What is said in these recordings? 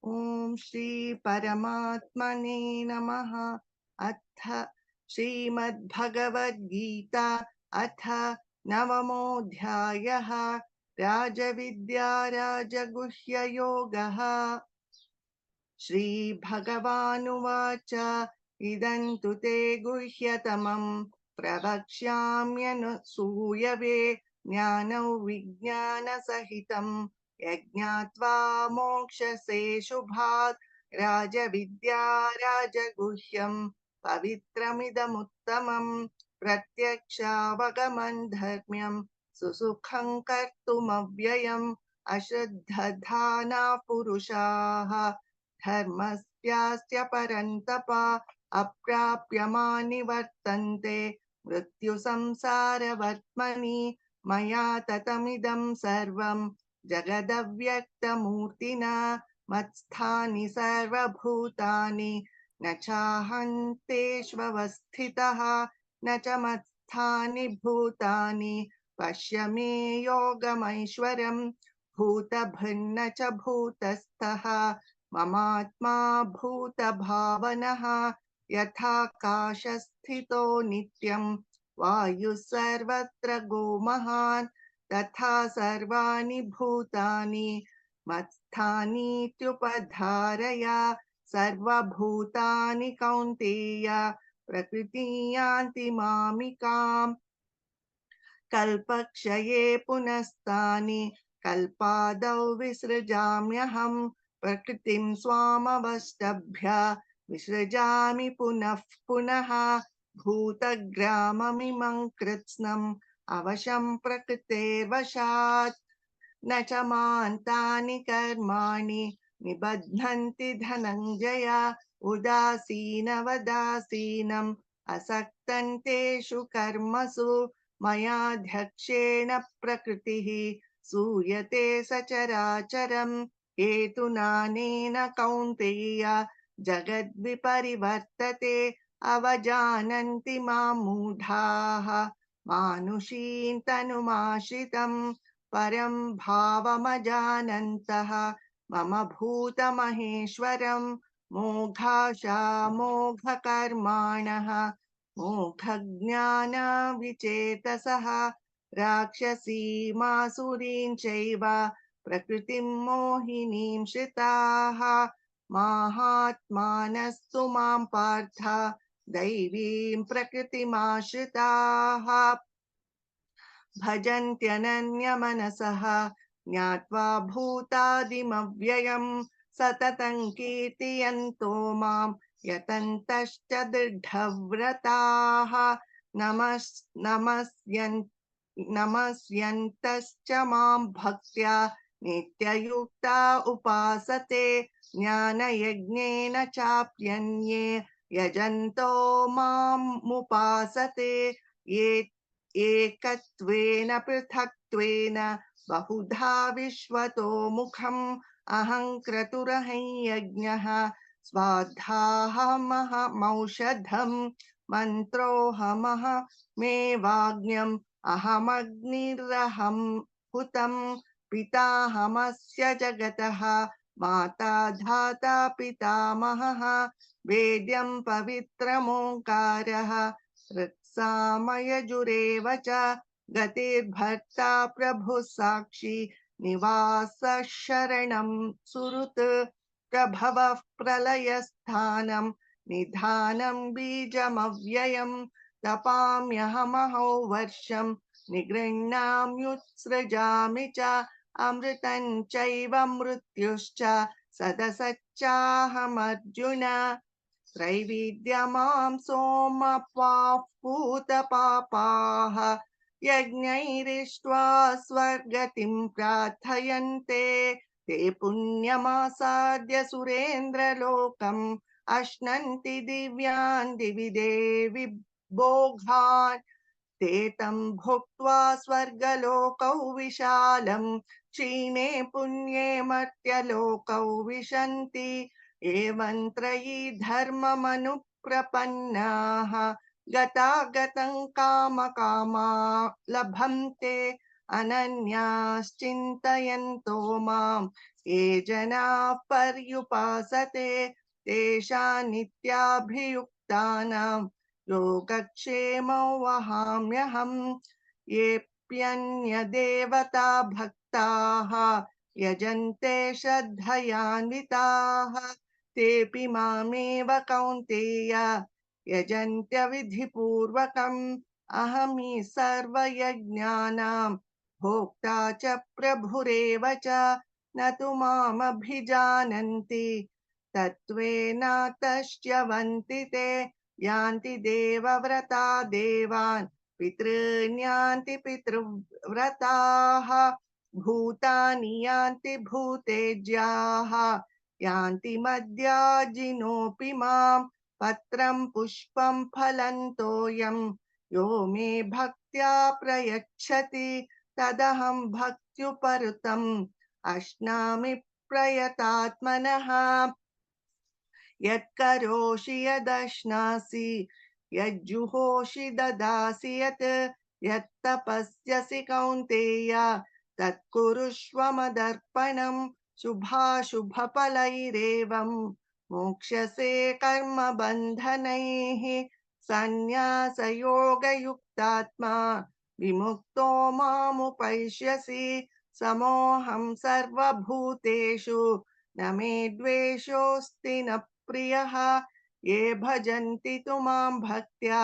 ओम श्री परमात्मने नमः। अथ श्रीमद्भगवद्गीता अथ नवमोऽध्यायः। राजविद्या राजगुह्ययोगः। श्रीभगवानुवाच इदं तु ते गुह्यतमं प्रवक्ष्याम्यनुसूयवे ज्ञानौ विज्ञानसहितं यज्ञात्वा मोक्षसे शुभात्। राजविद्या राजगुह्यं पवित्रमिदमुत्तमम् प्रत्यक्षावगमन् धर्म्यं सुसुखं कर्तुमव्ययम्। अश्रद्धधाना पुरुषाः धर्मस्यास्य परन्तप अप्राप्यमानि वर्तन्ते मृत्युसंसारवर्त्मनि। मया ततमिदं सर्वं जगदव्यक्तमूर्तिना मत्स्थानि सर्वभूतानि न चाहन्तेष्वस्थितः न च मत्स्थानि भूतानि। पश्य मे योगमैश्वरम् भूतभृन्न च भूतस्थः ममात्मा भूतभावनः। यथाकाशस्थितो नित्यं वायुः सर्वत्र गोमहान् तथा सर्वाणि भूतानि मत्स्थानीत्युपधारय। सर्वभूतानि कौन्तेय प्रकृतिं यान्ति मामिकाम्। कल्पक्षये पुनस्तानि कल्पादौ विसृजाम्यहम्। प्रकृतिं स्वामवष्टभ्य विसृजामि पुनः पुनः। भूतग्राममिमं कृत्स्नम् अवशं प्रकृतेर्वशात् न च मान्तानि कर्माणि निबध्नन्ति धनञ्जय। उदासीनवदासीनम् असक्तं तेषु कर्मसु मयाध्यक्षेण प्रकृतिः सूयते सचराचरम्। हेतुनानेन कौन्तेय जगद्विपरिवर्तते अवजानन्ति मां मूढाः मानुषीं तनुमाश्रितम् परं भावमजानन्तः मम भूतमहेश्वरम्। मोघाशा मोघकर्माणः मोघज्ञानविचेतसः राक्षसीमासुरीं चैव प्रकृतिं मोहिनीं श्रिताः। माहात्मानस्तु मां पार्थ दैवीं प्रकृतिमाश्रिताः भजन्त्यनन्यमनसः ज्ञात्वा भूतादिमव्ययम्। सततं कीर्तयन्तो मां यतन्तश्च दृढव्रताः नमस्यन्तश्च मां भक्त्या नित्ययुक्ता उपासते। ज्ञानयज्ञेन चाप्यन्ये यजन्तो मामुपासते। ये एकत्वेन पृथक्त्वेन बहुधा विश्वतो मुखम् अहं क्रतुरहं यज्ञः स्वाध्याहमहमौषधम् मन्त्रोऽहमहमेवाग्न्यम् अहमग्निरहं हुतम्। पिताहमस्य जगतः माता धाता पितामहः वेद्यं पवित्रमोङ्कारः ऋक्सामयजुरेव च। गतिर्भर्ता प्रभुः साक्षी निवासः शरणं सुहृत्। प्रभवः प्रलयस्थानं निधानं बीजमव्ययम्। तपाम्यहमहो वर्षं निगृह्णाम्युत्सृजामि च अमृतं चैव मृत्युश्च सदसच्चाहमर्जुन। त्रैविद्यमां सोमपाः पूतपापाः यज्ञैरिष्ट्वा स्वर्गतिं प्रार्थयन्ते ते पुण्यमासाद्य सुरेन्द्रलोकम् अश्नन्ति दिव्यान् दिवि देवि भोगान्। ते तं भुक्त्वा स्वर्गलोकौ विशालम् क्षीणे पुण्ये मर्त्यलोकौ विशन्ति। एवं त्रयी धर्ममनुप्रपन्नाः गतागतं कामकामा लभन्ते अनन्याश्चिन्तयन्तो मां ये जनाः पर्युपासते तेषां नित्याभियुक्तानां योगक्षेमं वहाम्यहम्। येऽप्यन्यदेवता भक्ताः यजन्ते श्रद्धयान्विताः तेऽपि मामेव कौन्तेय यजन्त्य विधिपूर्वकम्। अहं हि सर्वयज्ञानां भोक्ता च प्रभुरेव च। न तु मामभिजानन्ति तत्त्वेन तश्च्यवन्ति ते। यान्ति देवव्रता देवान् पितॄन् पितृव्रताः भूतानि यान्ति भूतेज्याः यान्ति मद्याजिनोऽपि माम्। पत्रं पुष्पं फलं तोयं यो मे भक्त्या प्रयच्छति तदहं भक्त्युपरुतम् अश्नामि प्रयतात्मनः। यत्करोषि यदश्नासि यज्जुहोषि ददासि यत् यत्तपस्यसि कौन्तेय तत्कुरुष्व मदर्पणम्। शुभाशुभफलैरेवम् मोक्ष्यसे कर्मबन्धनैः। सन्न्यासयोगयुक्तात्मा विमुक्तो मामुपैष्यसि। समोऽहं सर्वभूतेषु न मे द्वेषोऽस्ति न प्रियः। ये भजन्ति तु मां भक्त्या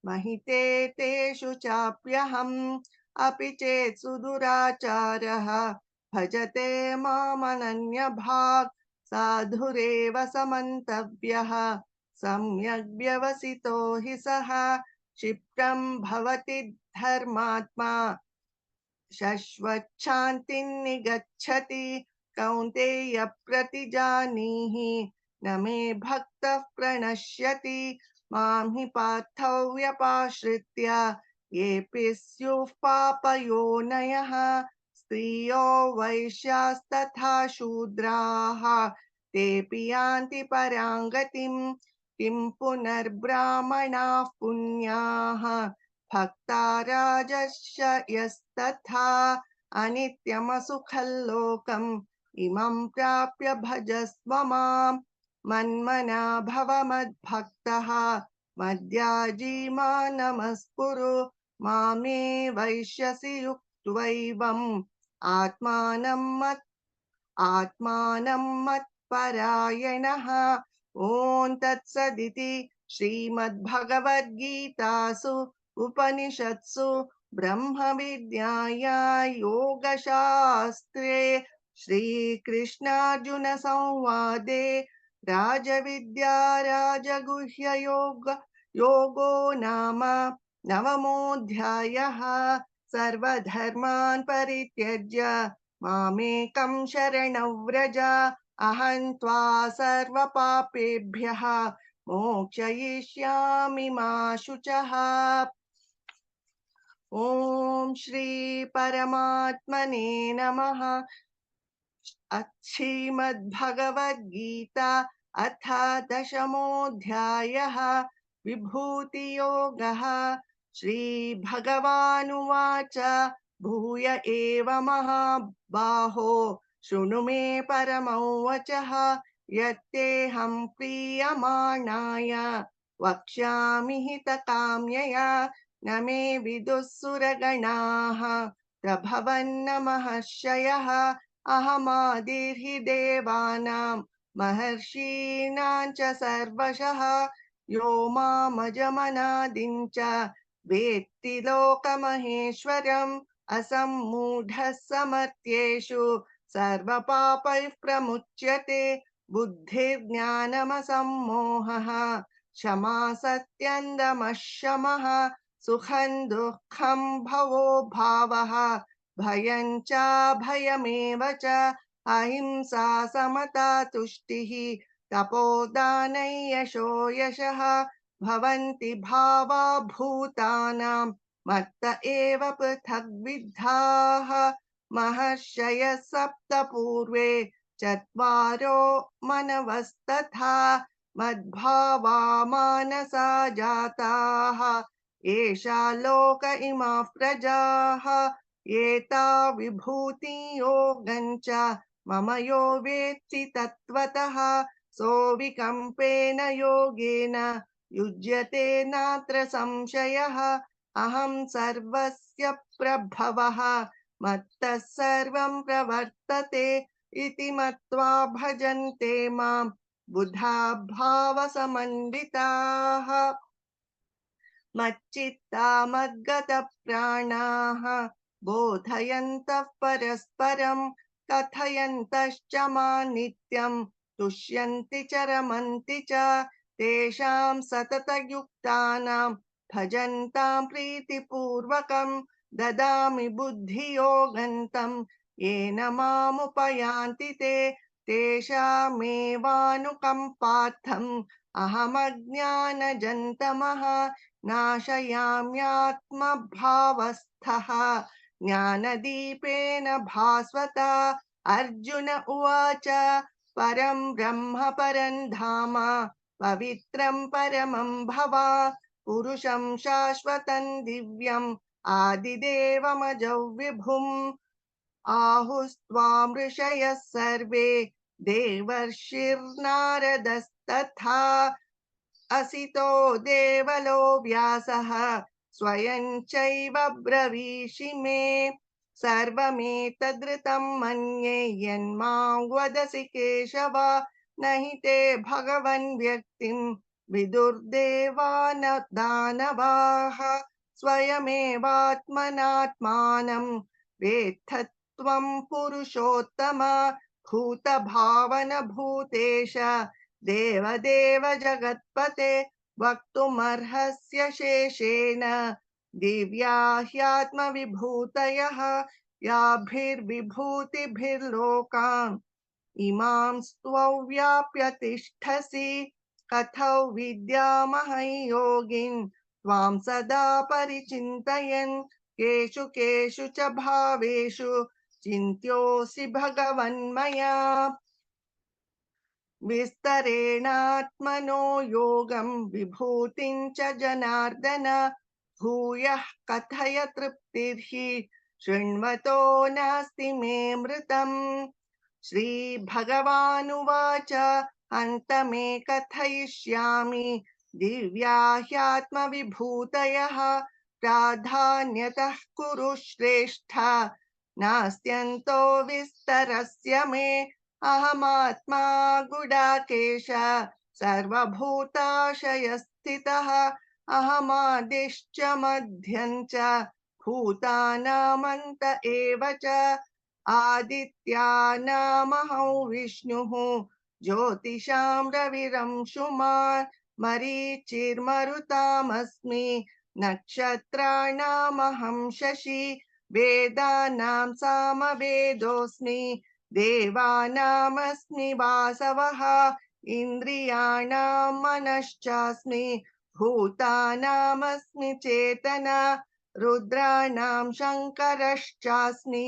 महिते तेषु चाप्यहम्। अपि चेत् सुदुराचारः भजते मामनन्यभाक् साधुरेव समन्तव्यः। सम्यग् व्यवसितो हि सः क्षिप्रं भवति धर्मात्मा शश्वच्छान्तिं निगच्छति। कौन्तेय प्रतिजानीहि न मे भक्तः प्रणश्यति। मां हि पार्थौ व्यपाश्रित्य येऽपि स्युः पापयोनयः। स्त्रियो वैश्यास्तथा शूद्राः तेऽपि यान्ति परां गतिम्। किं पुनर्ब्राह्मणाः पुण्याः भक्ता राजस्य यस्तथा। अनित्यमसुखल्लोकम् इमं प्राप्य भजस्व माम्। मन्मना भव मद्भक्तः मद्याजी मां नमस्कुरु। मामे वैश्यसि युक्त्वैवम् आत्मानं मत्परायणः। ॐ तत्सदिति श्रीमद्भगवद्गीतासु उपनिषत्सु ब्रह्मविद्यायां योगशास्त्रे श्रीकृष्णार्जुनसंवादे राजविद्या राजगुह्ययोगो नाम नवमोऽध्यायः। सर्वधर्मान् परित्यज्य मामेकं शरणं व्रज। अहं त्वा सर्वपापेभ्यः मोक्षयिष्यामि मा शुचः। ॐ श्री परमात्मने नमः। श्रीमद्भगवद्गीता अथ दशमोऽध्यायः विभूतियोगः। श्रीभगवानुवाच भूय एव महाबाहो शृणु मे परमं वचः। यत्तेऽहं प्रीयमाणाय वक्ष्यामि हितकाम्यया। न मे विदुः सुरगणाः प्रभवन्न महर्षयः। अहमादिर्हि देवानां महर्षीणां च सर्वशः। यो मामजमनादिं च वेत्ति लोकमहेश्वरम्। असम्मूढः समर्थ्येषु सर्वपापैः प्रमुच्यते। बुद्धिर्ज्ञानमसम्मोहः क्षमा सत्यं दमः शमः। सुखं दुःखं भवो भावः भयं च भयमेव च। अहिंसा समता तुष्टिः तपोदानै यशो यशः। भवन्ति भावा भूतानां मत्त एव पृथग्विधाः। महर्षयः सप्त पूर्वे चत्वारो मनवस्तथा मद्भावा मानसा जाताः। एषा लोक इमाः प्रजाः एता विभूति योगं च मम यो वेत्ति तत्त्वतः सोऽविकम्पेन योगेन युज्यते नात्र संशयः। अहं सर्वस्य प्रभवः मत्तः सर्वं प्रवर्तते इति मत्वा भजन्ते मां बुधा भावसमन्विताः। मच्चित्ता मद्गतप्राणाः बोधयन्तः परस्परं कथयन्तश्च मां नित्यं तुष्यन्ति च रमन्ति च। तेषां सततयुक्तानां भजन्तां प्रीतिपूर्वकं ददामि बुद्धियोगन्तं येन मामुपयान्ति ते। तेषामेवानुकम्पार्थम् अहमज्ञानजन्तमः नाशयाम्यात्मभावस्थः ज्ञानदीपेन भास्वता। अर्जुन उवाच परं ब्रह्म परं धाम पवित्रं परमं भवान् पुरुषं शाश्वतं दिव्यम् आदिदेवमजौ विभुम् आहुस्त्वां ऋषयः सर्वे देवर्षिर्नारदस्तथा असितो देवलो व्यासः स्वयं चैव ब्रवीषि मे। सर्वमेतदृतं मन्ये यन्मां वदसि केशव न हि ते भगवन् व्यक्तिं विदुर्देवान दानवाः। स्वयमेवात्मनात्मानं वेत्थत्वं पुरुषोत्तम भूतभावन भूतेश देवदेव जगत्पते। वक्तुमर्हस्य शेषेण दिव्या ह्यात्मविभूतयः याभिर्विभूतिभिर्लोकान् इमां त्वव्याप्य तिष्ठसि। कथौ विद्यामहं योगिन् त्वां सदा परिचिन्तयन् केषु केषु च भावेषु चिन्त्योऽसि भगवन्मया। विस्तरेणात्मनो योगं विभूतिं च जनार्दन भूयः कथय तृप्तिर्हि शृण्वतो नास्ति मे मृतम्। श्रीभगवानुवाच अन्त मे कथयिष्यामि दिव्या ह्यात्मविभूतयः प्राधान्यतः कुरु श्रेष्ठ नास्त्यन्तो विस्तरस्य मे। अहमात्मा गुडाकेश सर्वभूताशयस्थितः अहमादिश्च मध्यं च भूतानामन्त एव च। आदित्यानामहं विष्णुः ज्योतिषां रविरंशुमान् मरीचिर्मरुतामस्मि नक्षत्राणामहं शशि वेदानां सामवेदोऽस्मि देवानामस्मि वासवः इन्द्रियाणां मनश्चास्मि भूतानामस्मि चेतना रुद्राणां शङ्करश्चास्मि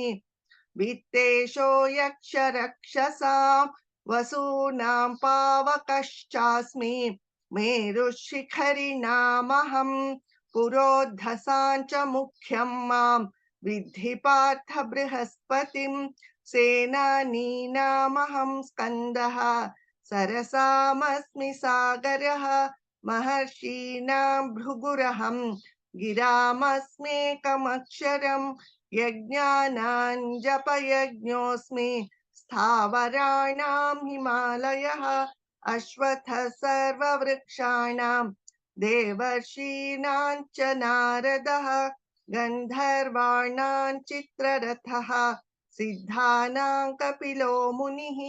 वित्तेषो यक्षरक्षसां वसूनां पावकश्चास्मि मेरुशिखरिणामहं पुरोधसां च मुख्यं मां विद्धि पार्थ बृहस्पतिं। सेनानीनामहं स्कन्दः सरसामस्मि सागरः महर्षीणां भृगुरहं गिरामस्मेकमक्षरम् यज्ञानां जपयज्ञोऽस्मि स्थावराणां हिमालयः अश्वत्थः सर्ववृक्षाणां देवर्षीणां च नारदः गन्धर्वाणां चित्ररथः सिद्धानां कपिलो मुनिः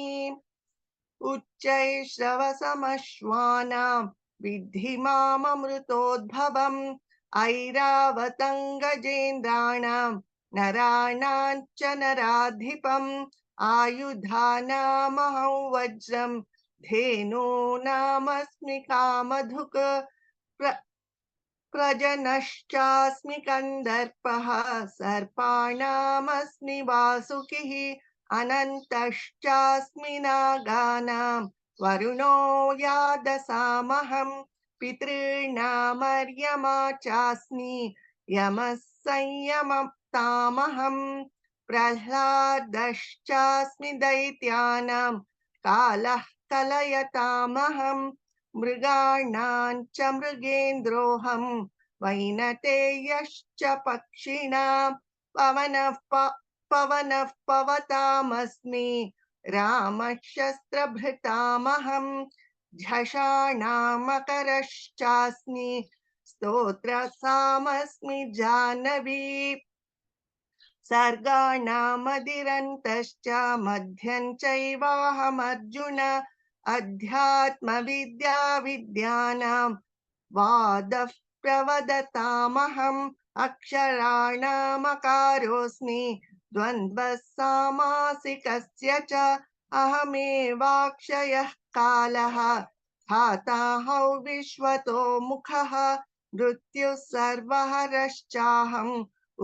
उच्चैश्रवसमश्वानां विद्धि माममृतोद्भवम् ऐरावतं गजेन्द्राणां नराणां च नराधिपम् आयुधानामहं वज्रं धेनूनामस्मि कामधुक् प्रजनश्चास्मि कन्दर्पः सर्पाणामस्मि वासुकिः अनन्तश्चास्मि नागानां वरुणो यादसामहं पितॄणामर्यमा चास्मि यमः संयमतामहं प्रह्लादश्चास्मि दैत्यानां कालः कलयतामहम् मृगाणां च मृगेन्द्रोऽहं वैनतेयश्च पक्षिणां पवनः पवतामस्मि रामः शस्त्रभृतामहम् झषाणामकरश्चास्मि स्तोत्रसामस्मि जाह्नवी सर्गाणामदिरन्तश्च मध्यं चैवाहमर्जुन अध्यात्मविद्या विद्यानां वादः प्रवदतामहम् अक्षराणामकारोऽस्मि द्वन्द्वः सामासिकस्य च अहमेवाक्षयः कालः धाताहौ विश्वतो मुखः मृत्युः सर्वहरश्चाहम्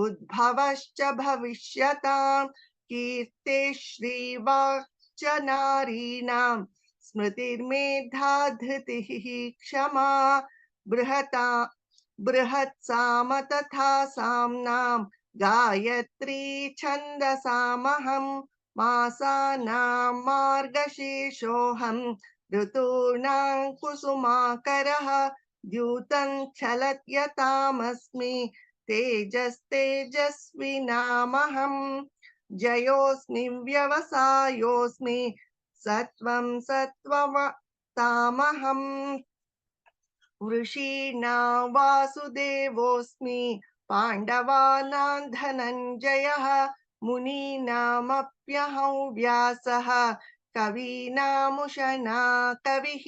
उद्भवश्च भविष्यताम् कीर्तिः श्रीवाक्च नारीणां स्मृतिर्मेधा धृतिः क्षमा बृहता बृहत्साम तथा साम्नां गायत्री छन्दसामहं मासानां मार्गशीर्षोऽहं ऋतूनां कुसुमाकरः द्यूतं चलत्यतामस्मि तेजस्तेजस्विनामहम् जयोऽस्मि व्यवसायोऽस्मि सत्वं सत्त्ववतामहम् वृषीणां वासुदेवोऽस्मि पाण्डवानां धनञ्जयः मुनीनामप्यहं व्यासः कवीनामुशना कविः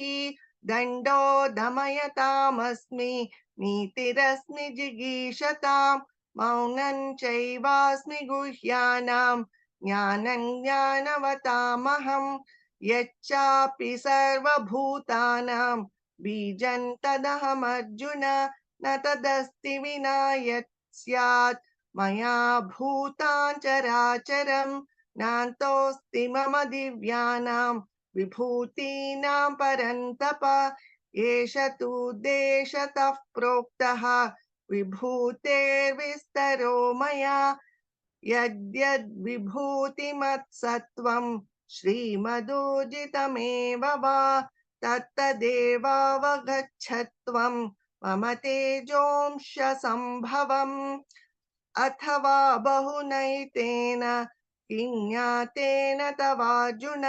दण्डो दमयतामस्मि नीतिरस्मि जिगीषतां मौनं चैवास्मि गुह्यानां ज्ञानं ज्ञानवतामहं यच्चापि सर्वभूतानां बीजं तदहमर्जुन न तदस्ति विना यत् स्यात् मया भूतां चराचरं नान्तोऽस्ति मम दिव्यानां विभूतीनां परन्तप एष तु देशतः प्रोक्तः विभूतेर्विस्तरो मया यद्यद्विभूतिमत्सत्त्वं श्रीमदूर्जितमेव वा तत्तदेवावगच्छत्वं मम तेजोंश संभवम् अथवा बहुनैतेन किं ज्ञातेन तवार्जुन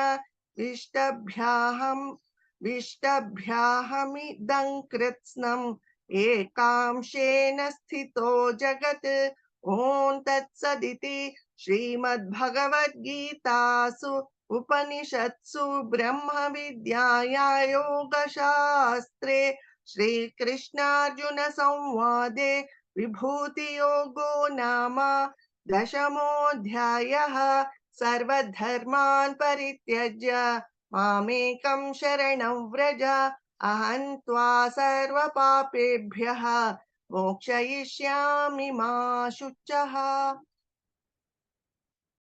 विष्टभ्याहमिदं कृत्स्नम् एकांशेन स्थितो जगत् ॐ तत्सदिति श्रीमद्भगवद्गीतासु उपनिषत्सु ब्रह्मविद्यायां योगशास्त्रे श्रीकृष्णार्जुन संवादे विभूतियोगो नाम दशमोऽध्यायः सर्वधर्मान् परित्यज्य मामेकं शरणं व्रज अहं त्वा सर्वपापेभ्यः मोक्षयिष्यामि मा शुचः।